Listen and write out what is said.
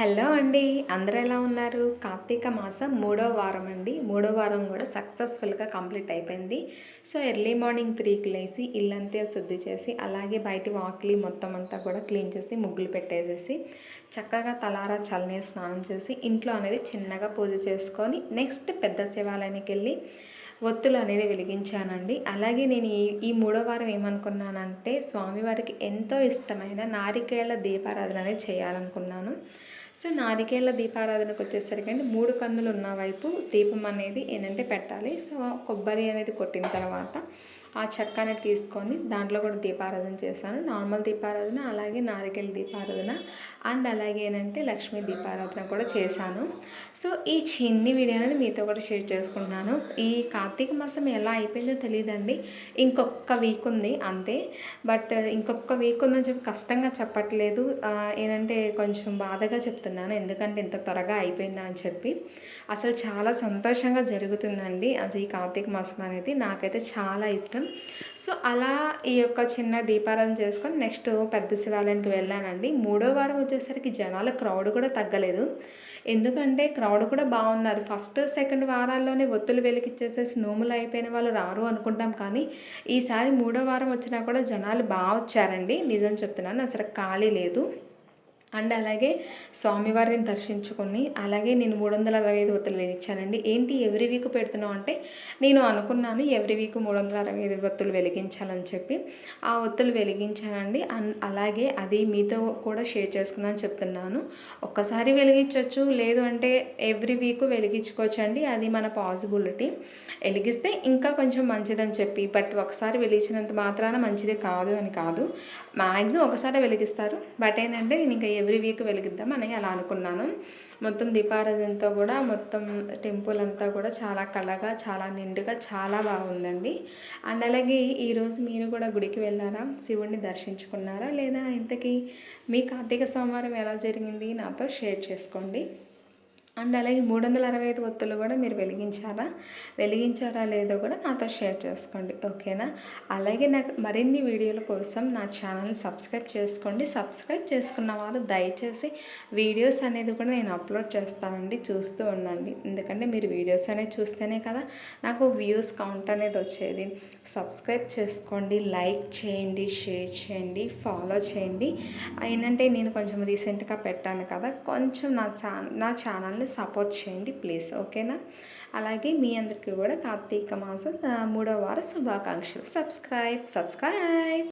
Hello అండి. అందరూ ఎలా ఉన్నారు? కార్తీక మాసం మూడో వారం అండి. మూడో వారం కూడా సక్సెస్‌ఫుల్‌గా కంప్లీట్ అయిపోయింది. సో, ఎర్లీ మార్నింగ్ 3కి లేసి ఇల్లంతా శుద్ధి చేసి, అలాగే బయట వాకిలి మొత్తం అంతా కూడా క్లీన్ చేసి, ముగ్గులు పెట్టేసేసి, చక్కగా తలారా చల్లనీరు స్నానం చేసి, ఇంట్లో అనేది చిన్నగా పూజ చేసుకొని, నెక్స్ట్ పెద్ద శివాలయానికెళ్ళి ఒత్తులు అనేది వెలిగించానండి. అలాగే నేను ఈ మూడో వారం ఏమనుకున్నానంటే, స్వామివారికి ఎంతో ఇష్టమైన నారికేళ దీపారాధన అనేది చేయాలనుకున్నాను. సో, నారికేళ దీపారాధనకు వచ్చేసరికి అండి 3 కన్నులు ఉన్న వైపు దీపం అనేది ఏంటంటే పెట్టాలి. సో, కొబ్బరి అనేది కొట్టిన తర్వాత ఆ చెక్క అనేది తీసుకొని దాంట్లో కూడా దీపారాధన చేశాను. నార్మల్ దీపారాధన, అలాగే నారికేళ దీపారాధన అండ్ అలాగే ఏంటంటే లక్ష్మీ దీపారాధన కూడా చేశాను. సో, ఈ చిన్ని వీడియో అనేది మీతో కూడా షేర్ చేసుకుంటున్నాను. ఈ కార్తీక మాసం ఎలా అయిపోయిందో తెలియదండి. ఇంకొక వీక్ ఉంది అంతే. బట్ ఇంకొక వీక్ ఉందని చెప్పి కష్టంగా చెప్పట్లేదు. ఏంటంటే కొంచెం బాధగా చెప్తున్నాను. ఎందుకంటే ఇంత త్వరగా అయిపోయిందా అని చెప్పి. అసలు చాలా సంతోషంగా జరుగుతుందండి అసలు ఈ కార్తీక మాసం అనేది. నాకైతే చాలా ఇష్టం. సో, అలా ఈ యొక్క చిన్న దీపారాధన చేసుకొని నెక్స్ట్ పెద్ద శివాలయానికి వెళ్ళానండి. మూడో వారం వచ్చేసరికి జనాల క్రౌడ్ కూడా తగ్గలేదు. ఎందుకంటే క్రౌడ్ కూడా బాగున్నారు. ఫస్ట్, సెకండ్ వారాల్లోనే ఒత్తులు వెలిగిచ్చేసేసి నోములు అయిపోయిన వాళ్ళు రారు అనుకుంటాం. కానీ ఈసారి మూడో వారం వచ్చినా కూడా జనాలు బాగా వచ్చారండి. నిజం చెప్తున్నాను, అసలు ఖాళీ లేదు. అండ్ అలాగే స్వామివారిని దర్శించుకొని, అలాగే నేను 365 ఒత్తులు వెలిగించానండి. ఏంటి ఎవ్రీ వీక్ పెడుతున్నావు అంటే, నేను అనుకున్నాను ఎవ్రీ వీక్ 365 ఒత్తులు వెలిగించాలని చెప్పి ఆ ఒత్తులు వెలిగించానండి. అలాగే అది మీతో కూడా షేర్ చేసుకుందామని చెప్తున్నాను. ఒక్కసారి వెలిగించవచ్చు, లేదు అంటే ఎవ్రీ వీక్ వెలిగించుకోవచ్చు అండి. అది మన పాసిబిలిటీ. వెలిగిస్తే ఇంకా కొంచెం మంచిదని చెప్పి, బట్ ఒకసారి వెలిగించినంత మాత్రాన మంచిది కాదు అని కాదు. మ్యాక్సిమం ఒకసారి వెలిగిస్తారు. బట్ ఏంటంటే నేను ఇంకా ఎవ్రీ వీక్ వెలిగిద్దాం అని అలా అనుకున్నాను. మొత్తం దీపారాధనతో కూడా మొత్తం టెంపుల్ అంతా కూడా చాలా కళగా, చాలా నిండుగా, చాలా బాగుందండి. అండ్ అలాగే ఈరోజు మీరు కూడా గుడికి వెళ్ళారా? శివుడిని దర్శించుకున్నారా? లేదా ఇంతకీ మీ కార్తీక సోమవారం ఎలా జరిగింది నాతో షేర్ చేసుకోండి. అండ్ అలాగే 365 ఒత్తులు కూడా మీరు వెలిగించారా లేదో కూడా నాతో షేర్ చేసుకోండి, ఓకేనా? అలాగే నాకు మరిన్ని వీడియోల కోసం నా ఛానల్ని సబ్స్క్రైబ్ చేసుకోండి. సబ్స్క్రైబ్ చేసుకున్న వాళ్ళు దయచేసి వీడియోస్ అనేది కూడా నేను అప్లోడ్ చేస్తానండి, చూస్తూ ఉండండి. ఎందుకంటే మీరు వీడియోస్ అనేది చూస్తేనే కదా నాకు వ్యూస్ కౌంట్ అనేది వచ్చేది. సబ్స్క్రైబ్ చేసుకోండి, లైక్ చేయండి, షేర్ చేయండి, ఫాలో చేయండి. ఏంటంటే నేను కొంచెం రీసెంట్గా పెట్టాను కదా, కొంచెం నా ఛానల్ని సపోర్ట్ చేయండి ప్లీజ్, ఓకేనా? అలాగే మీ అందరికీ కూడా కార్తీక మాసం 3వ వార శుభాకాంక్షలు. సబ్స్క్రైబ్